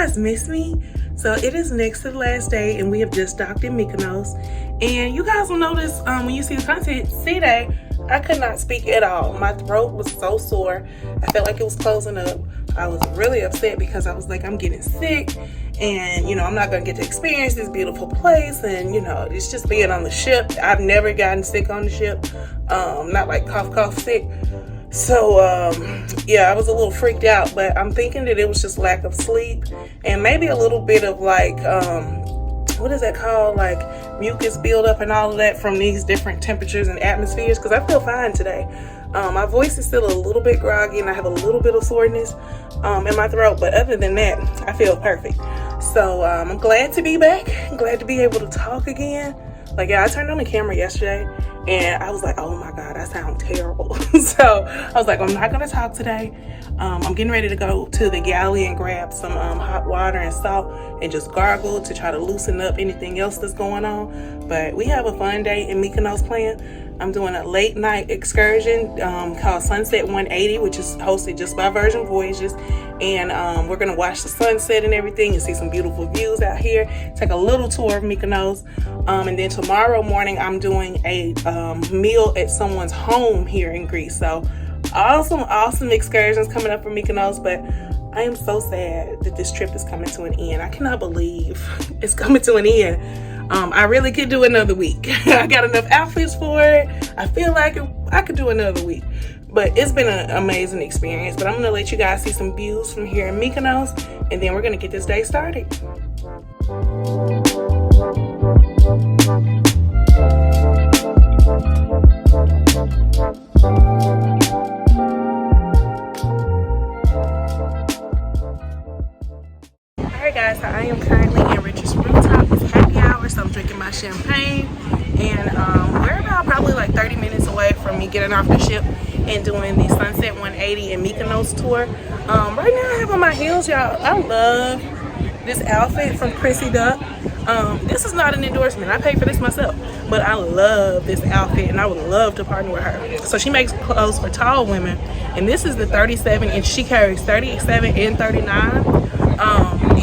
guys miss me? So it is next to the last day and we have just docked in Mykonos. And you guys will notice when you see the content today, I could not speak at all. My throat was so sore. I felt like it was closing up. I was really upset because I was like, I'm getting sick and, you know, I'm not going to get to experience this beautiful place. And, you know, it's just being on the ship. I've never gotten sick on the ship. Not like cough sick. So, yeah, I was a little freaked out, but I'm thinking that it was just lack of sleep and maybe a little bit of like, what is that called? Like mucus buildup and all of that from these different temperatures and atmospheres, because I feel fine today. My voice is still a little bit groggy and I have a little bit of soreness in my throat, but other than that, I feel perfect. So, I'm glad to be back. I'm glad to be able to talk again. Like, yeah, I turned on the camera yesterday and I was like, oh my God, I sound terrible. So I was like, I'm not going to talk today. I'm getting ready to go to the galley and grab some hot water and salt and just gargle to try to loosen up anything else that's going on. But we have a fun day in Mykonos planned. I'm doing a late night excursion called Sunset 180, which is hosted just by Virgin Voyages. And we're going to watch the sunset and everything and see some beautiful views out here. Take a little tour of Mykonos. And then tomorrow morning, I'm doing a meal at someone's home here in Greece. So awesome excursions coming up from Mykonos. But I am so sad that this trip is coming to an end. I cannot believe it's coming to an end. I really could do another week. I got enough outfits for it. I feel like I could do another week. But it's been an amazing experience. But I'm going to let you guys see some views from here in Mykonos. And then we're going to get this day started. Alright guys, so I am currently in Richard's Rooftop. It's happy hour, so I'm drinking my champagne. And we're about probably like 30 minutes away from me getting off the ship and doing the Sunset 180 in Mykonos tour. Right now I have on my heels, y'all. I love this outfit from Chrissy Duck. This is not an endorsement. I paid for this myself. But I love this outfit and I would love to partner with her. So she makes clothes for tall women. And this is the 37 and she carries 37 and 39.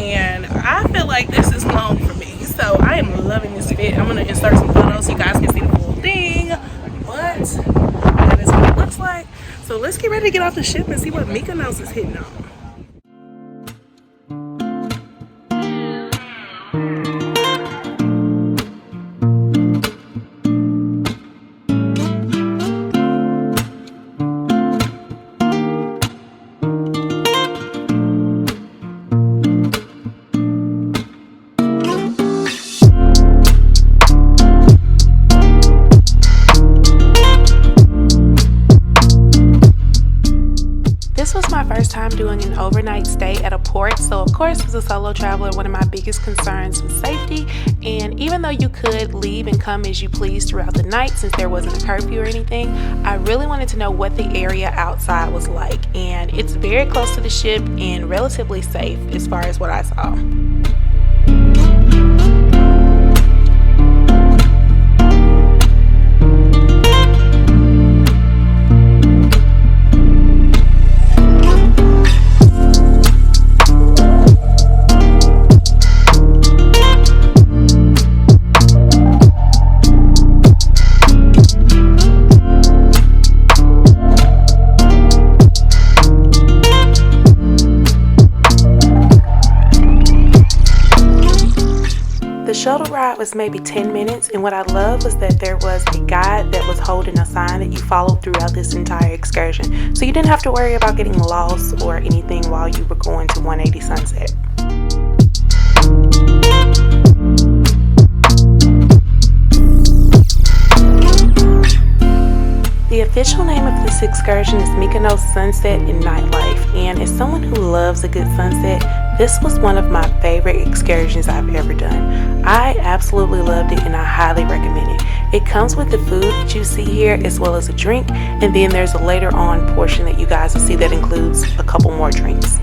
And I feel like this is long for me. So I am loving this fit. I'm going to insert some photos so you guys can see the full thing. But that is what it looks like. So let's get ready to get off the ship and see what Mykonos is hitting on. This was my first time doing an overnight stay at a port, so of course as a solo traveler one of my biggest concerns was safety. And even though you could leave and come as you please throughout the night since there wasn't a curfew or anything, I really wanted to know what the area outside was like, and it's very close to the ship and relatively safe as far as what I saw. The shuttle ride was maybe 10 minutes, and what I loved was that there was a guide that was holding a sign that you followed throughout this entire excursion. So you didn't have to worry about getting lost or anything while you were going to 180 Sunset. The official name of this excursion is Mykonos Sunset and Nightlife, and as someone who loves a good sunset, this was one of my favorite excursions I've ever done. I absolutely loved it and I highly recommend it. It comes with the food that you see here as well as a drink, and then there's a later on portion that you guys will see that includes a couple more drinks.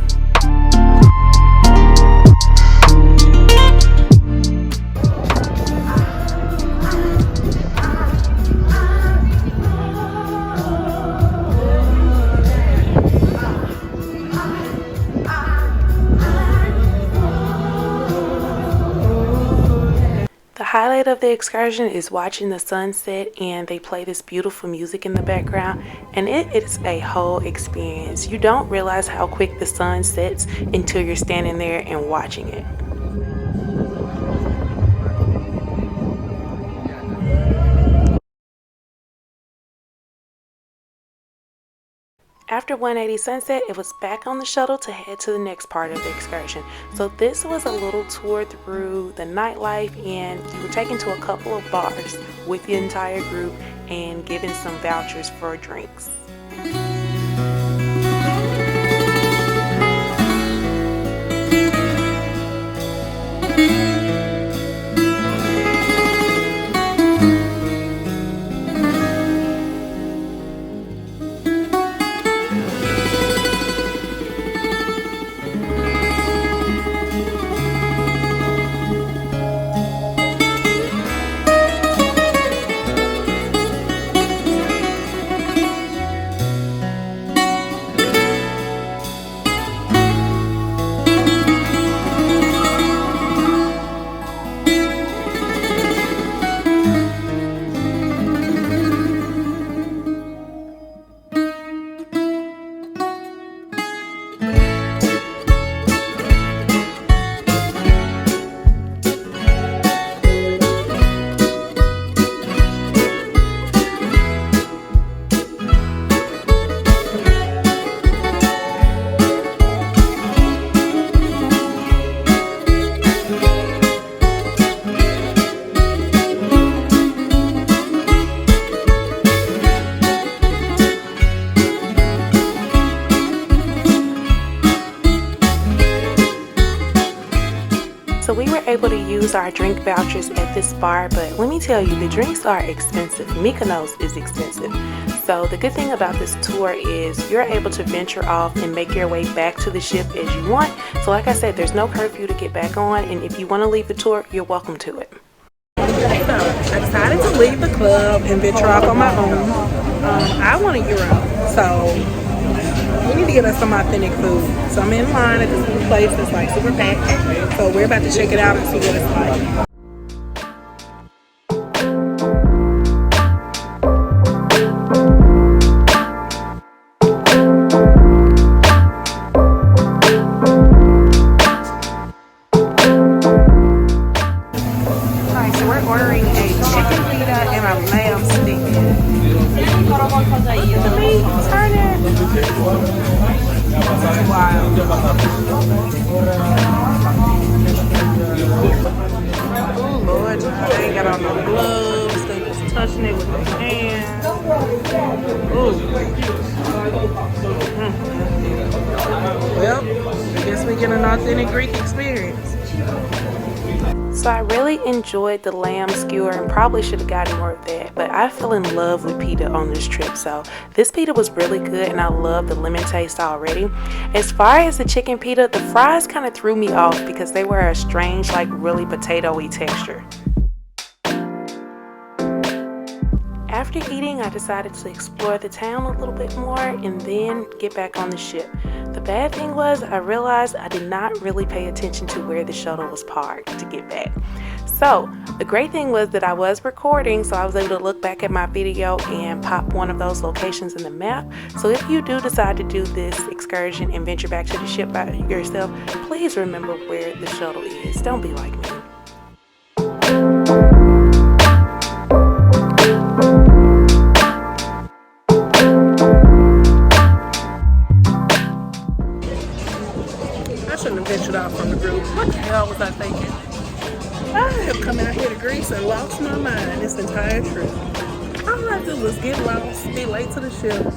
highlight of the excursion is watching the sunset, and they play this beautiful music in the background, and it is a whole experience. You don't realize how quick the sun sets until you're standing there and watching it. After 180 sunset, it was back on the shuttle to head to the next part of the excursion. So this was a little tour through the nightlife, and you were taken to a couple of bars with the entire group and given some vouchers for drinks. So we were able to use our drink vouchers at this bar, but let me tell you, the drinks are expensive. Mykonos is expensive. So the good thing about this tour is you're able to venture off and make your way back to the ship as you want. So like I said, there's no curfew to get back on, and if you want to leave the tour, you're welcome to it. I decided to leave the club and venture off on my own. I want a Euro, so we need to get us some authentic food. So I'm in line at this new place that's like super packed. So we're about to check it out and see what it's like. Alright, so we're ordering a chicken pita and a lamb stick. Look at me, turn it. Wow. Oh Lord, they ain't got on no gloves. They just touching it with their hands. Ooh. Well, I guess we get an authentic Greek experience. So I really enjoyed the lamb skewer and probably should have gotten more of that, but I fell in love with pita on this trip. So this pita was really good, and I love the lemon taste already. As far as the chicken pita, the fries kind of threw me off because they were a strange, like really potato-y texture. After eating, I decided to explore the town a little bit more and then get back on the ship. The bad thing was I realized I did not really pay attention to where the shuttle was parked to get back. So the great thing was that I was recording, so I was able to look back at my video and pop one of those locations in the map. So if you do decide to do this excursion and venture back to the ship by yourself, please remember where the shuttle is. Don't be like me. Ventured out from the group. What the hell was I thinking? I have come out here to Greece and lost my mind this entire trip. All I did was get lost, be late to the ship.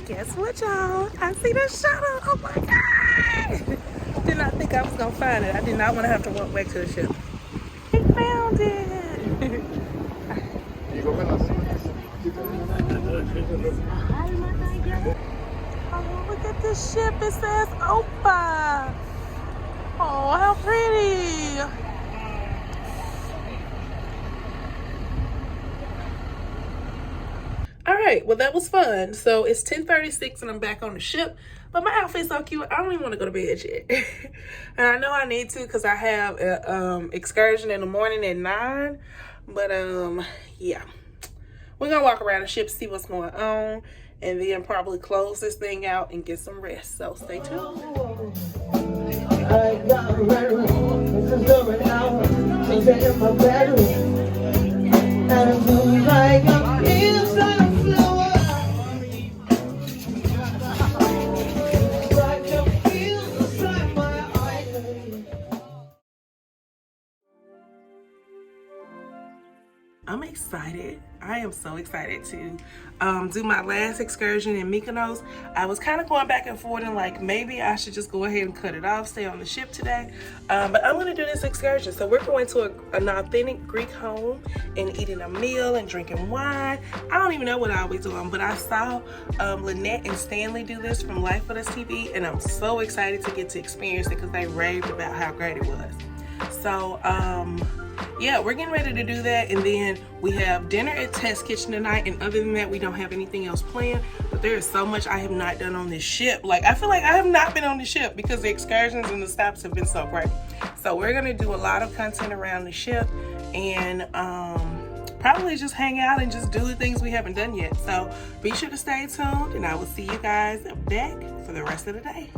Guess what, y'all? I see the shuttle. Oh my God! Did not think I was gonna find it. I did not want to have to walk back to the ship. I found it. Oh, look at this ship. It says Opa. Oh, how pretty. right, well that was fun. So it's 10:36 and I'm back on the ship. But my outfit's so cute, I don't even want to go to bed yet. And I know I need to because I have a excursion in the morning at 9. But yeah. We're gonna walk around the ship, see what's going on, and then probably close this thing out and get some rest. So stay tuned. I got ready. This is the now. In my bedroom. And I feel like I'm inside a flower. It's like I feel inside my eyes. I'm excited. I am so excited to do my last excursion in Mykonos. I was kind of going back and forth and like maybe I should just go ahead and cut it off, stay on the ship today. But I'm going to do this excursion. So we're going to an authentic Greek home and eating a meal and drinking wine. I don't even know what I'll be doing, but I saw Lynette and Stanley do this from Life with Us TV, and I'm so excited to get to experience it because they raved about how great it was. So yeah, we're getting ready to do that, and then we have dinner at Test Kitchen tonight, and other than that we don't have anything else planned. But there is so much I have not done on this ship. Like, I feel like I have not been on the ship because the excursions and the stops have been so great. So we're gonna do a lot of content around the ship, and probably just hang out and just do the things we haven't done yet. So be sure to stay tuned, and I will see you guys back for the rest of the day.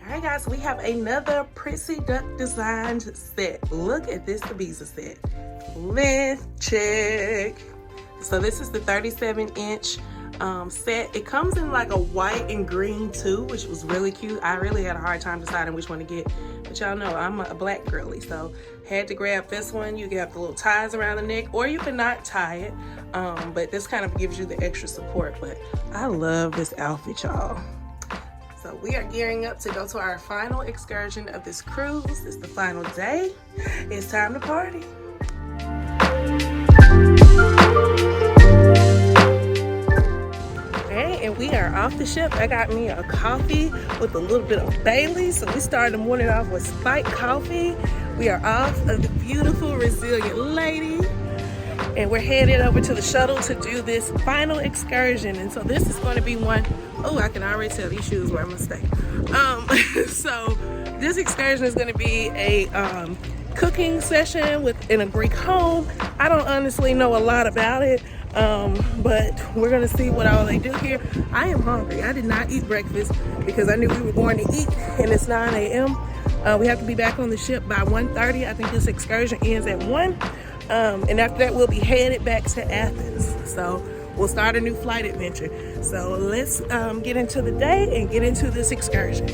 Alright guys, we have another Prissy Duck designed set. Look at this Ibiza set. Let's check. So this is the 37-inch set. It comes in like a white and green too, which was really cute. I really had a hard time deciding which one to get, but y'all know I'm a black girly, so had to grab this one. You can have the little ties around the neck, or you can not tie it, but this kind of gives you the extra support. But I love this outfit, y'all. So we are gearing up to go to our final excursion of this cruise. It's the final day. It's time to party. Okay, and we are off the ship. I got me a coffee with a little bit of Bailey's. So we started the morning off with spiked coffee. We are off of the beautiful Resilient Lady, and we're headed over to the shuttle to do this final excursion. And so this is going to be one, oh, I can already tell these shoes were a mistake. So this excursion is going to be a cooking session in a Greek home. I don't honestly know a lot about it, but we're going to see what all they do here. I am hungry. I did not eat breakfast because I knew we were going to eat, and it's 9 a.m. We have to be back on the ship by 1:30. I think this excursion ends at 1. And after that, we'll be headed back to Athens. So we'll start a new flight adventure. So let's get into the day and get into this excursion.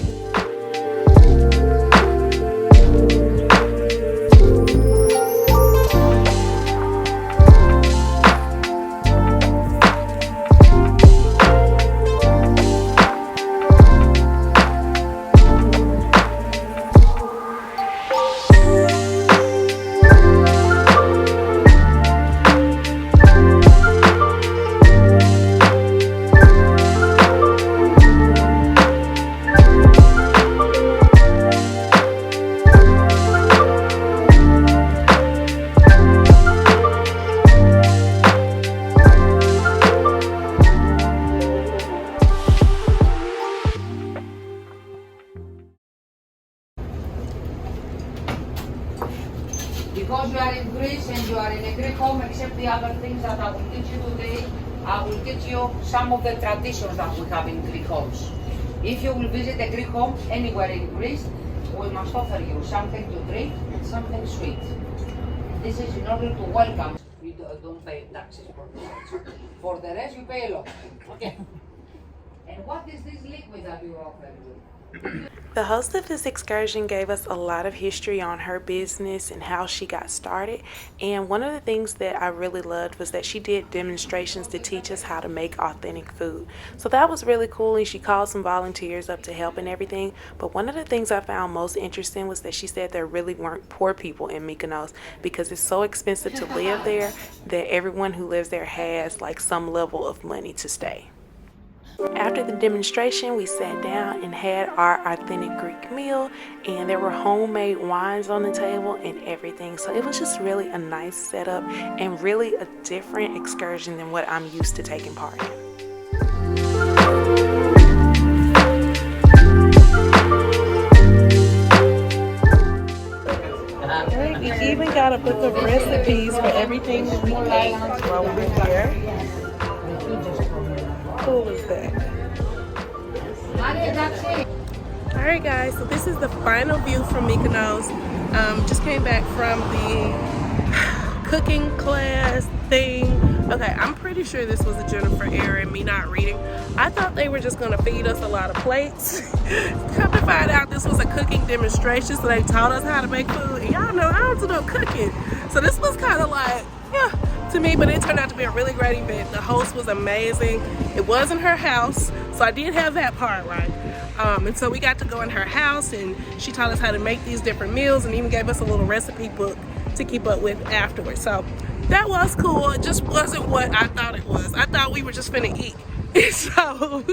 Because you are in Greece and you are in a Greek home, except the other things that I will teach you today, I will teach you some of the traditions that we have in Greek homes. If you will visit a Greek home anywhere in Greece, we must offer you something to drink and something sweet. This is in order to welcome. You don't pay taxes for this. For the rest, you pay a lot. Okay. And what is this liquid that you offer you? The host of this excursion gave us a lot of history on her business and how she got started. And one of the things that I really loved was that she did demonstrations to teach us how to make authentic food. So that was really cool, and she called some volunteers up to help and everything. But one of the things I found most interesting was that she said there really weren't poor people in Mykonos because it's so expensive to live there that everyone who lives there has like some level of money to stay. After the demonstration, we sat down and had our authentic Greek meal, and there were homemade wines on the table and everything. So it was just really a nice setup and really a different excursion than what I'm used to taking part in. We even got a book of recipes for everything that we ate while we were there. How cool is that? Alright guys, so this is the final view from Mykonos. Just came back from the cooking class thing. Okay, I'm pretty sure this was a Jennifer error and me not reading. I thought they were just gonna feed us a lot of plates. Come to find out this was a cooking demonstration, so they taught us how to make food. And y'all know I don't do no cooking. So this was kind of like, yeah, to me, but it turned out to be a really great event. The host was amazing. It wasn't her house, so I did have that part right. And so we got to go in her house and she taught us how to make these different meals and even gave us a little recipe book to keep up with afterwards. So that was cool. It just wasn't what I thought it was. I thought we were just finna eat. So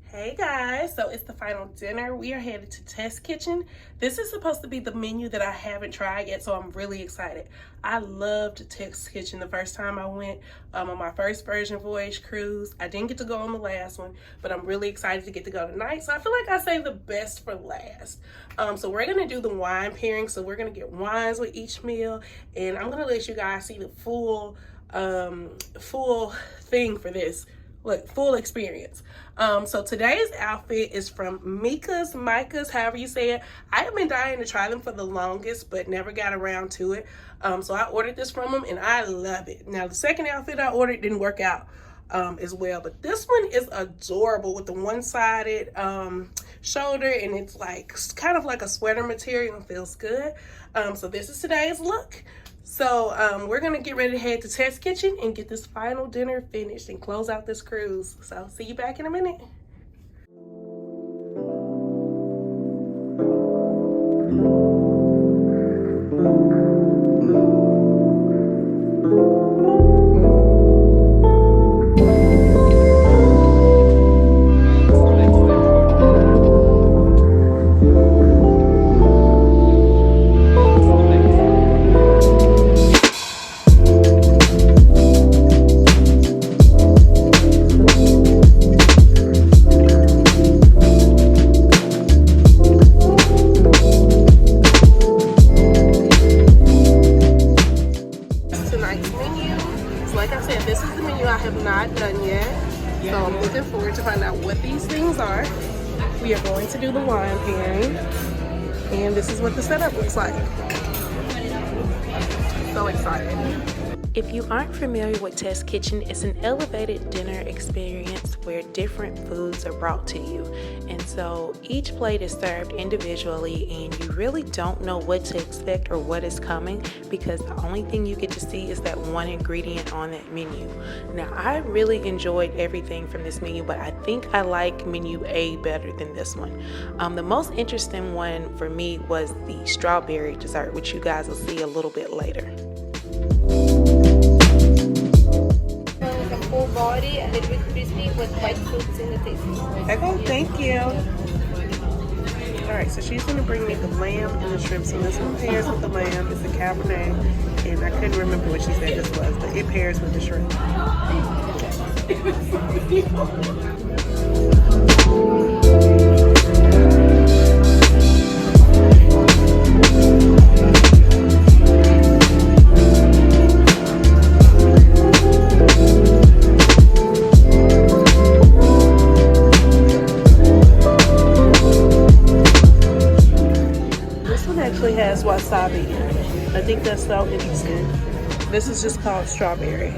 hey guys, so it's the final dinner. We are headed to Test Kitchen. This is supposed to be the menu that I haven't tried yet, so I'm really excited. I loved Test Kitchen the first time I went on my first Virgin Voyage cruise. I didn't get to go on the last one, but I'm really excited to get to go tonight. So I feel like I saved the best for last. So we're gonna do the wine pairing. So we're gonna get wines with each meal, and I'm gonna let you guys see the full thing for this. Look, full experience. So today's outfit is from Mycos, however you say it. I have been dying to try them for the longest, but never got around to it. So I ordered this from them and I love it. Now the second outfit I ordered didn't work out as well, but this one is adorable with the one-sided shoulder, and it's like kind of like a sweater material and feels good. So this is today's look. So we're gonna get ready to head to Test Kitchen and get this final dinner finished and close out this cruise. So see you back in a minute. We are going to do the wine pairing, and this is what the setup looks like. So excited. If you aren't familiar with Test Kitchen, it's an elevated dinner experience where different foods are brought to you. And so each plate is served individually, and you really don't know what to expect or what is coming, because the only thing you get to see is that one ingredient on that menu. Now, I really enjoyed everything from this menu, but I think I like menu A better than this one. The most interesting one for me was the strawberry dessert, which you guys will see a little bit later. Full body, a little bit crispy with white fruits in the taste. Okay, thank you. All right, so she's gonna bring me the lamb and the shrimp. So this one pairs with the lamb. It's a Cabernet, and I couldn't remember what she said this was, but it pairs with the shrimp. Has wasabi in it. I think that's so interesting. This is just called strawberry.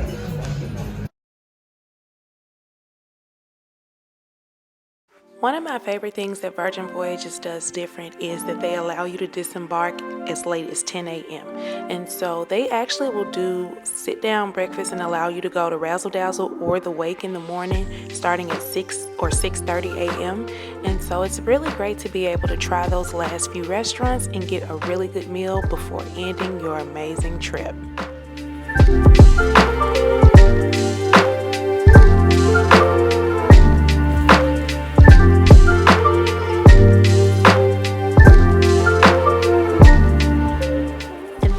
One of my favorite things that Virgin Voyages does different is that they allow you to disembark as late as 10 a.m. And so they actually will do sit-down breakfast and allow you to go to Razzle Dazzle or the Wake in the morning starting at 6 or 6:30 a.m. And so it's really great to be able to try those last few restaurants and get a really good meal before ending your amazing trip.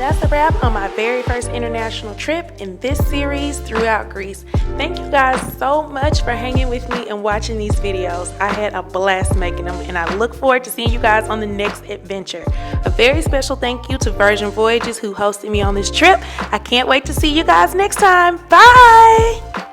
That's a wrap on my very first international trip in this series throughout Greece. Thank you guys so much for hanging with me and watching these videos. I had a blast making them, and I look forward to seeing you guys on the next adventure. A very special thank you to Virgin Voyages who hosted me on this trip. I can't wait to see you guys next time. Bye!